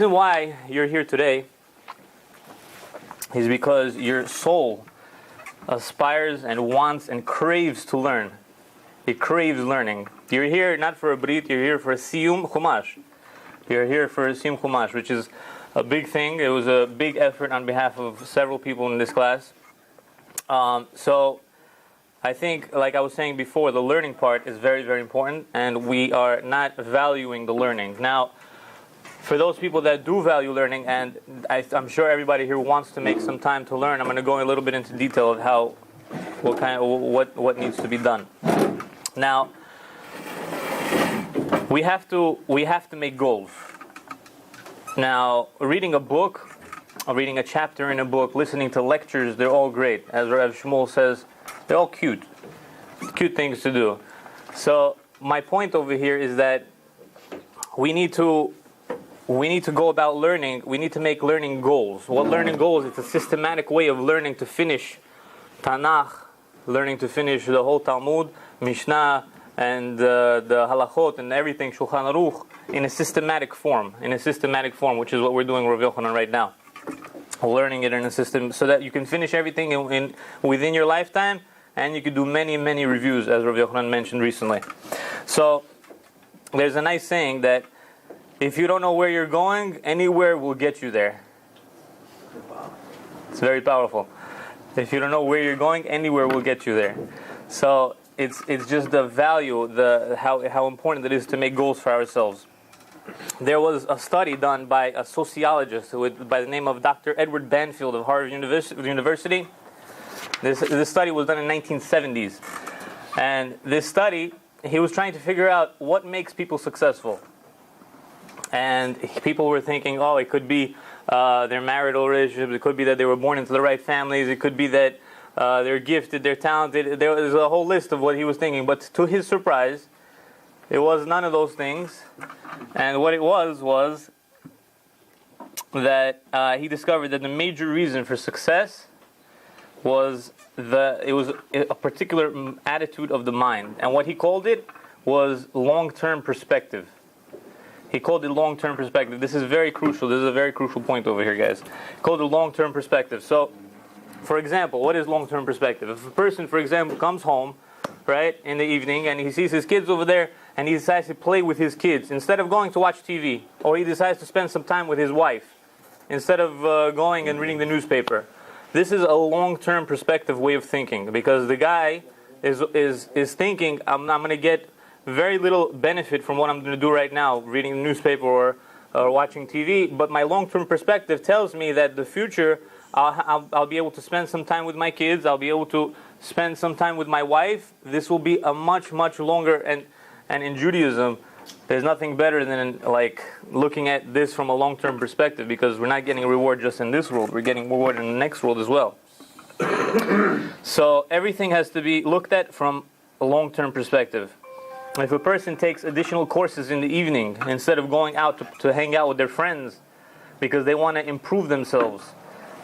The reason why you're here today is because your soul aspires and wants and craves to learn. It craves learning. You're here not for a brit, you're here for a Siyum Chumash. You're here for a Siyum Chumash, which is a big thing. It was a big effort on behalf of several people in this class. So I think, like I was saying before, the learning part is very, very important, and we are not valuing the learning. Now, for those people that do value learning, and I'm sure everybody here wants to make some time to learn, I'm going to go a little bit into detail of what needs to be done. Now, we have to make goals. Now, reading a book, or reading a chapter in a book, listening to lectures, they're all great. As Rav Shmuel says, they're all cute things to do. So my point over here is that we need to go about learning. We need to make learning goals. What learning goals? It's a systematic way of learning to finish Tanakh, learning to finish the whole Talmud, Mishnah, and the halachot and everything, Shulchan Aruch, in a systematic form, which is what we're doing with Rav Yochanan right now. Learning it in a system so that you can finish everything within your lifetime, and you can do many, many reviews, as Rav Yochanan mentioned recently. So there's a nice saying that if you don't know where you're going, anywhere will get you there. It's very powerful. If you don't know where you're going, anywhere will get you there. So it's just the value, how important it is to make goals for ourselves. There was a study done by a sociologist by the name of Dr. Edward Banfield of Harvard University. This study was done in the 1970s. And this study, he was trying to figure out what makes people successful. And people were thinking, it could be their marital relationships, it could be that they were born into the right families, it could be that they're gifted, they're talented. There was a whole list of what he was thinking. But to his surprise, it was none of those things. And what it was that he discovered that the major reason for success was a particular attitude of the mind. And what he called it was long-term perspective. He called it long-term perspective. This is very crucial. This is a very crucial point over here, guys. He called it long-term perspective. So, for example, what is long-term perspective? If a person, for example, comes home, right, in the evening, and he sees his kids over there, and he decides to play with his kids, instead of going to watch TV, or he decides to spend some time with his wife, instead of going and reading the newspaper. This is a long-term perspective way of thinking, because the guy is thinking, I'm going to get very little benefit from what I'm going to do right now, reading the newspaper or watching TV, but my long-term perspective tells me that the future, I'll be able to spend some time with my kids, I'll be able to spend some time with my wife. This will be a much, much longer, and in Judaism, there's nothing better than looking at this from a long-term perspective, because we're not getting a reward just in this world, we're getting reward in the next world as well. So everything has to be looked at from a long-term perspective. If a person takes additional courses in the evening instead of going out to hang out with their friends because they want to improve themselves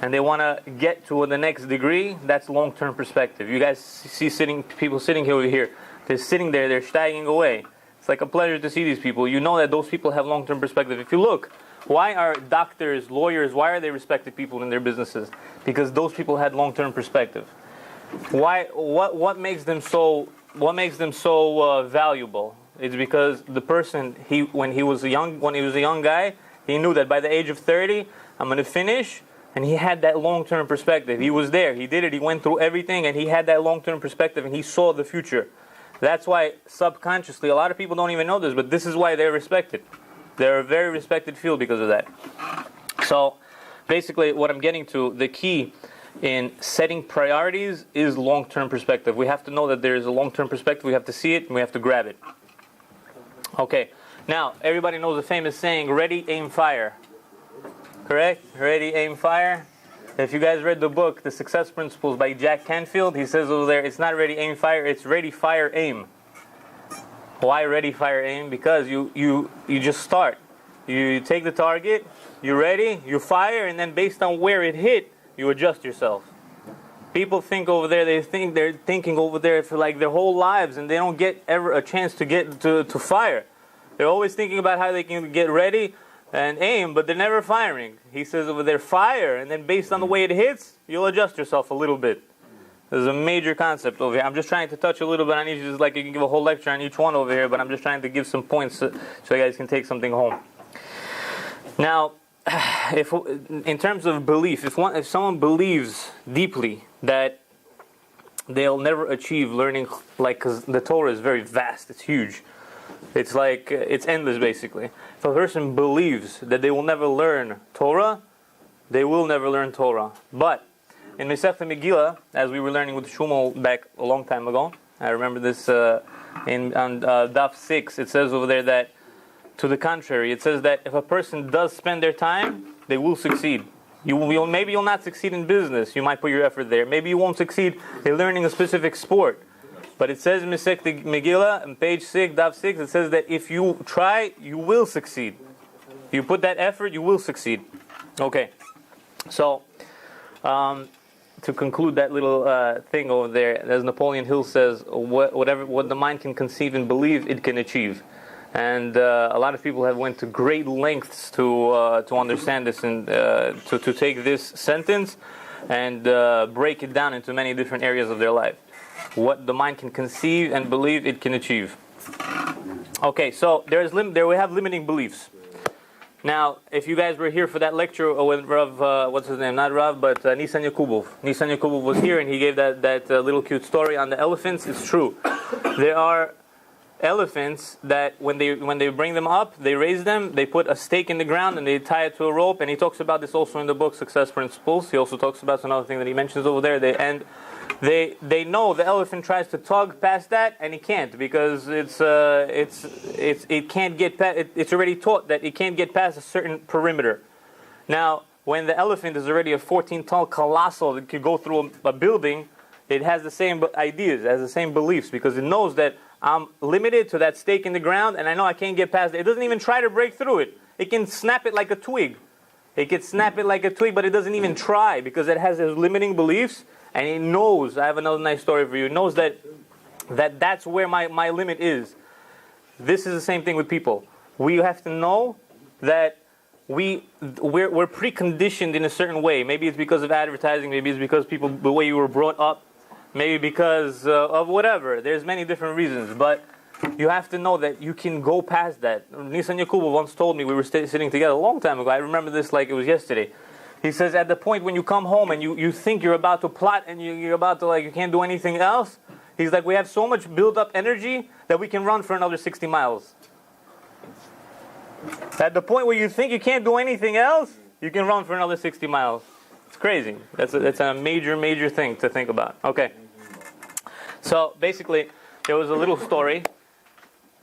and they want to get to the next degree, that's long-term perspective. You guys see people sitting over here. They're sitting there, they're steiging away. It's like a pleasure to see these people. You know that those people have long-term perspective. If you look, why are doctors, lawyers, why are they respected people in their businesses? Because those people had long-term perspective. What makes them so valuable? It's because the person, when he was a young guy, he knew that by the age of 30, I'm going to finish, and he had that long-term perspective. He was there, he did it, he went through everything, and he had that long-term perspective, and he saw the future. That's why subconsciously, a lot of people don't even know this, but this is why they're respected. They're a very respected field because of that. So, basically, what I'm getting to, the key in setting priorities is long-term perspective. We have to know that there is a long-term perspective. We have to see it and we have to grab it. Okay. Now, everybody knows the famous saying, ready, aim, fire. Correct? Ready, aim, fire. If you guys read the book, The Success Principles by Jack Canfield, he says over there, it's not ready, aim, fire, it's ready, fire, aim. Why ready, fire, aim? Because you just start. You take the target, you're ready, you fire, and then based on where it hit, you adjust yourself. People think over there, they're thinking over there for like their whole lives, and they don't get ever a chance to get to fire. They're always thinking about how they can get ready, and aim, but they're never firing. He says over there, fire, and then based on the way it hits, you'll adjust yourself a little bit. There's a major concept over here. I'm just trying to touch a little bit on each. Just like you can give a whole lecture on each one over here, but I'm just trying to give some points so you guys can take something home. Now, if in terms of belief, if someone believes deeply that they'll never achieve learning, like, because the Torah is very vast, it's huge. It's like, it's endless basically. If a person believes that they will never learn Torah, they will never learn Torah. But in Masechta Megillah, as we were learning with Shumal back a long time ago, I remember this on Daf 6, it says over there that, to the contrary, it says that if a person does spend their time, they will succeed. Maybe you'll not succeed in business, you might put your effort there. Maybe you won't succeed in learning a specific sport. But it says in Masechta Megillah, on page 6, Daf 6, it says that if you try, you will succeed. If you put that effort, you will succeed. Okay, so to conclude that little thing over there, as Napoleon Hill says, what the mind can conceive and believe, it can achieve. And a lot of people have went to great lengths to understand this and to take this sentence and break it down into many different areas of their life. What the mind can conceive and believe, it can achieve. Okay, so there we have limiting beliefs. Now, if you guys were here for that lecture with Rav, what's his name? Not Rav, but Nisan Yakubov. Nisan Yakubov was here and he gave that little cute story on the elephants. It's true. There are elephants that when they bring them up, they raise them, they put a stake in the ground and they tie it to a rope. And he talks about this also in the book Success Principles. He also talks about another thing that he mentions over there. They know the elephant tries to tug past that and he can't, because it can't get past. It's already taught that it can't get past a certain perimeter. Now, when the elephant is already a 14-ton colossal that could go through a building, it has the same ideas, has the same beliefs, because it knows that I'm limited to that stake in the ground and I know I can't get past it. It doesn't even try to break through it. It can snap it like a twig. It can snap it like a twig, but it doesn't even try because it has its limiting beliefs. And he knows, I have another nice story for you, it knows that's where my limit is. This is the same thing with people. We have to know that we're preconditioned in a certain way. Maybe it's because of advertising, maybe it's because the way you were brought up, maybe because of whatever. There's many different reasons, but you have to know that you can go past that. Nisan Yakubov once told me, we were sitting together a long time ago, I remember this like it was yesterday. He says, at the point when you come home and you think you're about to plot and you're about to, you can't do anything else, he's like, we have so much built up energy that we can run for another 60 miles. At the point where you think you can't do anything else, you can run for another 60 miles. It's crazy. That's a major thing to think about. Okay. So basically, there was a little story,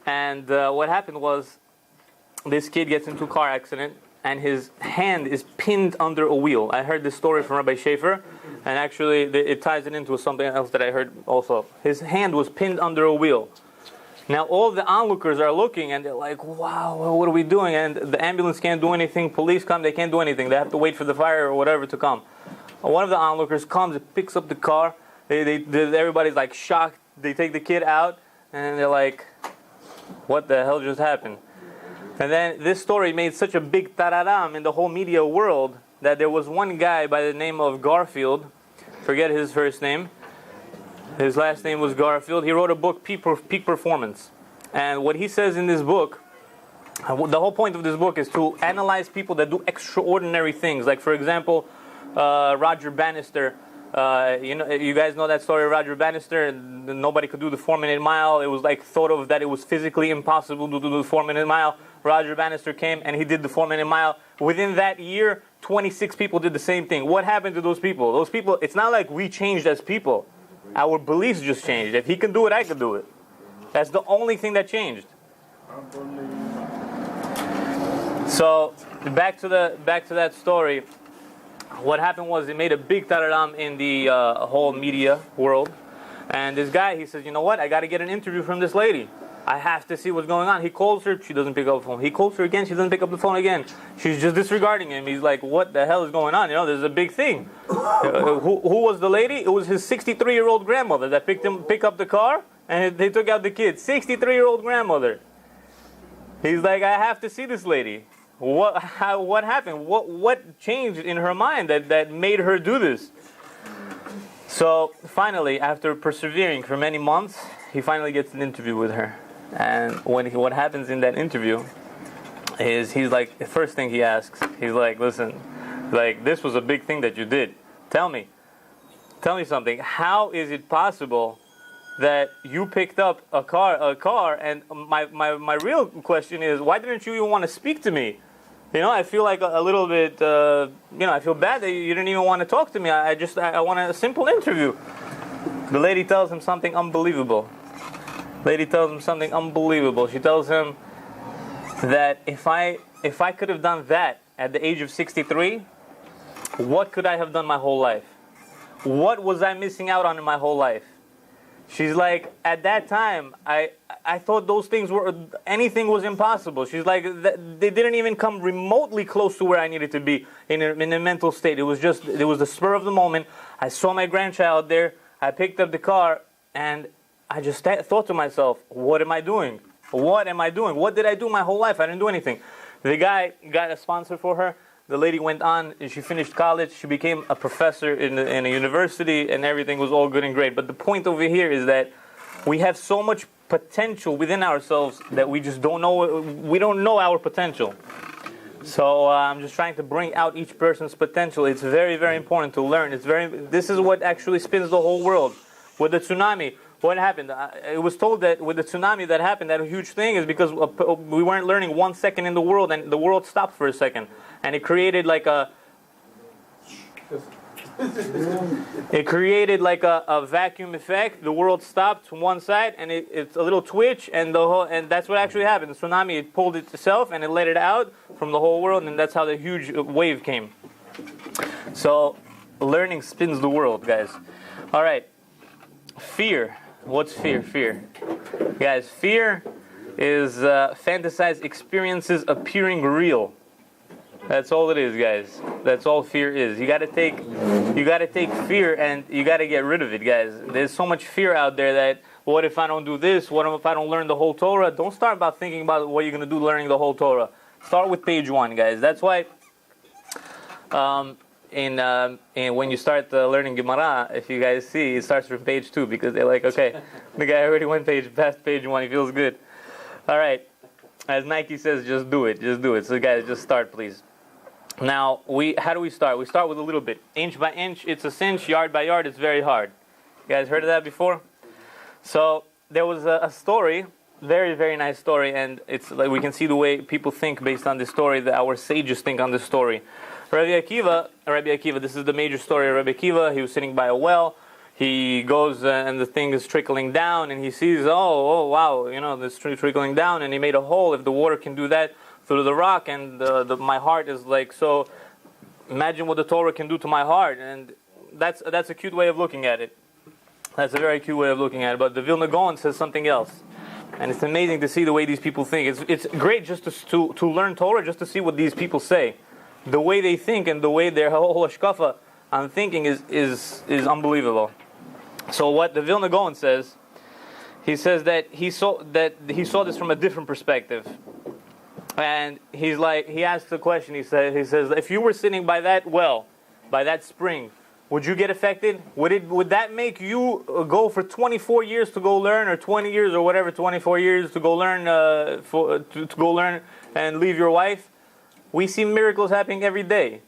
and what happened was, this kid gets into a car accident, and his hand is pinned under a wheel. I heard this story from Rabbi Schaefer, and actually it ties it into something else that I heard also. His hand was pinned under a wheel. Now all the onlookers are looking, and they're like, wow, what are we doing? And the ambulance can't do anything, police come, they can't do anything. They have to wait for the fire or whatever to come. One of the onlookers comes and picks up the car. Everybody's like shocked. They take the kid out, and they're like, what the hell just happened? And then this story made such a big tararam in the whole media world that there was one guy by the name of Garfield, forget his first name, his last name was Garfield. He wrote a book, Peak Performance. And what he says in this book, the whole point of this book is to analyze people that do extraordinary things. Like, for example, Roger Bannister. You guys know that story of Roger Bannister. Nobody could do the 4-minute mile. It was like thought of that it was physically impossible to do the 4-minute mile. Roger Bannister came and he did the 4-minute mile. Within that year, 26 people did the same thing. What happened to those people? Those people, it's not like we changed as people. Our beliefs just changed. If he can do it, I can do it. That's the only thing that changed. So back to that story. What happened was it made a big tararam in the whole media world. And this guy, he says, you know what? I got to get an interview from this lady. I have to see what's going on. He calls her, she doesn't pick up the phone. He calls her again, she doesn't pick up the phone again. She's just disregarding him. He's like, what the hell is going on? There's a big thing. Who was the lady? It was his 63-year-old grandmother that picked up the car and they took out the kid. 63-year-old grandmother. He's like, I have to see this lady. What happened? What changed in her mind that made her do this? So finally, after persevering for many months, he finally gets an interview with her. And what happens in that interview is he's like, the first thing he asks, he's like, listen, like, this was a big thing that you did. Tell me something. How is it possible that you picked up a car? And my real question is, why didn't you even want to speak to me? I feel like a little bit, I feel bad that you didn't even want to talk to me. I want a simple interview. The lady tells him something unbelievable. She tells him that if I could have done that at the age of 63, what could I have done my whole life? What was I missing out on in my whole life? She's like, at that time, I thought those things anything was impossible. She's like, they didn't even come remotely close to where I needed to be in a mental state. It was the spur of the moment. I saw my grandchild there. I picked up the car, and I just thought to myself, what am I doing? What did I do my whole life? I didn't do anything. The guy got a sponsor for her. The lady went on, and she finished college. She became a professor in a university, and everything was all good and great. But the point over here is that we have so much potential within ourselves that we just don't know. We don't know our potential. So I'm just trying to bring out each person's potential. It's very, very important to learn. This is what actually spins the whole world. With the tsunami, what happened? It was told that with the tsunami that happened, that huge thing is because we weren't learning 1 second in the world, and the world stopped for a second. And it created like a vacuum effect. The world stopped from one side, and it's a little twitch, and that's what actually happened. The tsunami, it pulled itself and it let it out from the whole world, and that's how the huge wave came. So learning spins the world, guys. All right, fear. What's fear? Fear, guys. Fear is fantasized experiences appearing real. That's all it is, guys. That's all fear is. You gotta take fear and you gotta get rid of it, guys. There's so much fear out there that, what if I don't do this? What if I don't learn the whole Torah? Don't start about thinking about what you're gonna do learning the whole Torah. Start with page 1, guys. That's why when you start learning Gemara, if you guys see, it starts from page 2 because they're like, okay, the guy already went past page 1. He feels good. All right. As Nike says, just do it. So guys, just start, please. Now, how do we start? We start with a little bit. Inch by inch, it's a cinch. Yard by yard, it's very hard. You guys heard of that before? So there was a story, very, very nice story, and it's like we can see the way people think based on this story, that our sages think on this story. Rabbi Akiva, this is the major story of Rabbi Akiva. He was sitting by a well. He goes and the thing is trickling down, and he sees, oh wow, this trickling down, and he made a hole. If the water can do that through the rock, and my heart is like, so imagine what the Torah can do to my heart. And that's a cute way of looking at it. That's a very cute way of looking at it. But the Vilna Gaon says something else, and it's amazing to see the way these people think. It's great just to learn Torah, just to see what these people say, the way they think, and the way their whole hashkafa on thinking is unbelievable. So what the Vilna Gaon says, he says that he saw this from a different perspective. And he asks a question. He says, if you were sitting by that well, by that spring, would you get affected? Would that make you go for 24 years to go learn, or 20 years, or whatever, 24 years to go learn to go learn and leave your wife? We see miracles happening every day,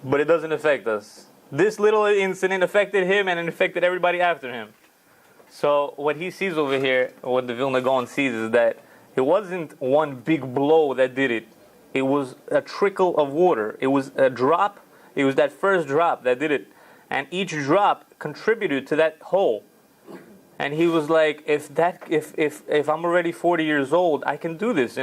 but it doesn't affect us. This little incident affected him, and it affected everybody after him. So what he sees over here, what the Vilna Gaon sees, is that it wasn't one big blow that did it. It was a trickle of water. It was a drop. It was that first drop that did it. And each drop contributed to that hole. And he was like, if I'm already 40 years old, I can do this,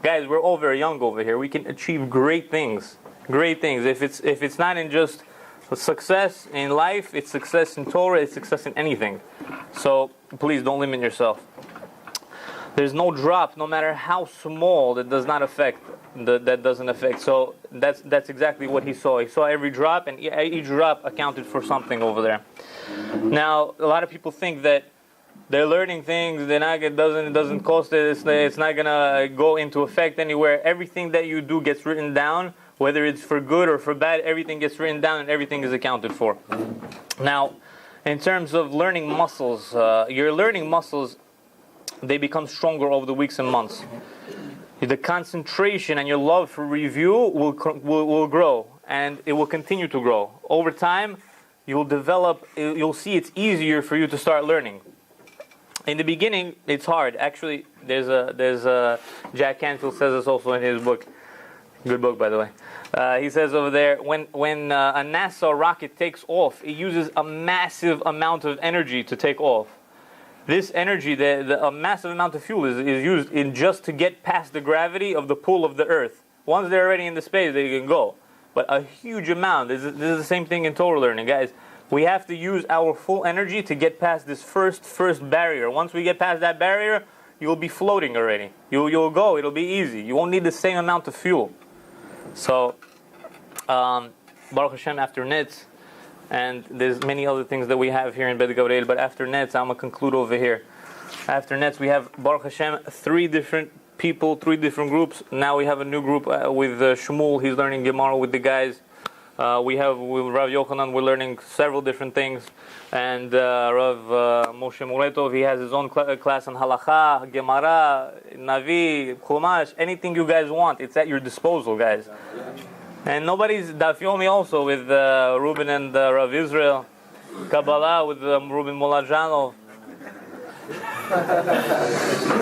Guys, we're all very young over here. We can achieve great things. Great things. If it's not in just success in life, it's success in Torah, it's success in anything. So please don't limit yourself. There's no drop, no matter how small, that does not affect. That doesn't affect. So that's exactly what he saw. He saw every drop, and each drop accounted for something over there. Now, a lot of people think that They're learning things. They're not. It doesn't cost it. It's not gonna go into effect anywhere. Everything that you do gets written down, whether it's for good or for bad. Everything gets written down, and everything is accounted for. Now, in terms of learning muscles, your learning muscles, they become stronger over the weeks and months. The concentration and your love for review will grow, and it will continue to grow over time. You'll develop. You'll see it's easier for you to start learning. In the beginning, it's hard. Actually, there's a Jack Canfield says this also in his book. Good book, by the way. He says over there, when a NASA rocket takes off, it uses a massive amount of energy to take off. This energy, a massive amount of fuel is used in just to get past the gravity of the pull of the Earth. Once they're already in the space, they can go. But a huge amount. This is the same thing in Torah learning, guys. We have to use our full energy to get past this first barrier. Once we get past that barrier, you'll be floating already. You'll go. It'll be easy. You won't need the same amount of fuel. So, Baruch Hashem, after Netz, and there's many other things that we have here in Bet Gabriel, but after Netz, I'm going to conclude over here. After Netz, we have, Baruch Hashem, 3 different people, 3 different groups. Now we have a new group with Shmuel. He's learning Gemara with the guys. We have with Rav Yochanan, we're learning several different things. And Rav Moshe Muretov, he has his own class on Halacha, Gemara, Navi, Chumash, anything you guys want. It's at your disposal, guys. And nobody's Daf Yomi also with Ruben and Rav Israel. Kabbalah with Ruben Molajanov.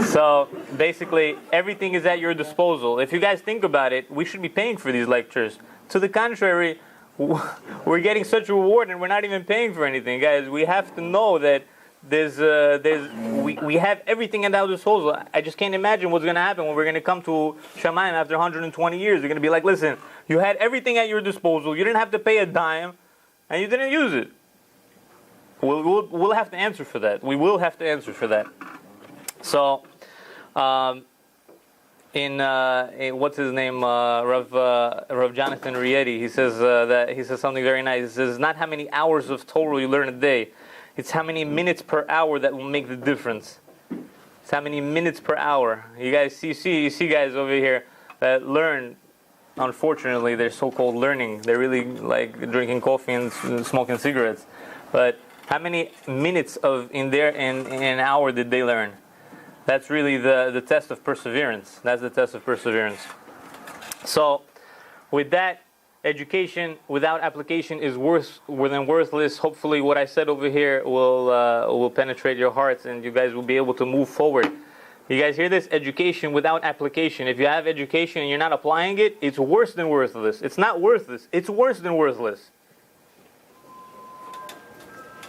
So basically, everything is at your disposal. If you guys think about it, we should be paying for these lectures. To the contrary, we're getting such a reward and we're not even paying for anything, guys. We have to know that we have everything at our disposal. I just can't imagine what's going to happen when we're going to come to Shamayim after 120 years. They're going to be like, listen, you had everything at your disposal. You didn't have to pay a dime, and you didn't use it. We'll have to answer for that. We will have to answer for that. So, in what's his name, Rav Jonathan Rieti, he says something very nice. He says, not how many hours of Torah you learn a day, it's how many minutes per hour that will make the difference. It's how many minutes per hour. You guys see guys over here that learn. Unfortunately, they're so-called learning. They're really like drinking coffee and smoking cigarettes. But how many minutes in an hour did they learn? That's really the test of perseverance. That's the test of perseverance. So, with that, education without application is worse than worthless. Hopefully, what I said over here will penetrate your hearts, and you guys will be able to move forward. You guys hear this? Education without application. If you have education and you're not applying it, it's worse than worthless. It's not worthless. It's worse than worthless.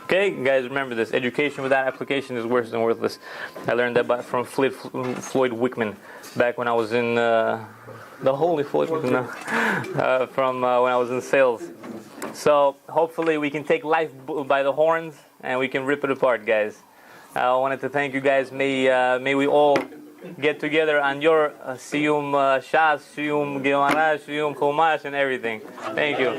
Okay, guys, remember this. Education without application is worse than worthless. I learned that from Floyd Wickman back when I was in the Holy Floyd Wickman, from when I was in sales. So hopefully we can take life by the horns and we can rip it apart, guys. I wanted to thank you guys. May we all get together on your Siyum Shas, Siyum Gemara, Siyum Chumash, and everything. Thank you.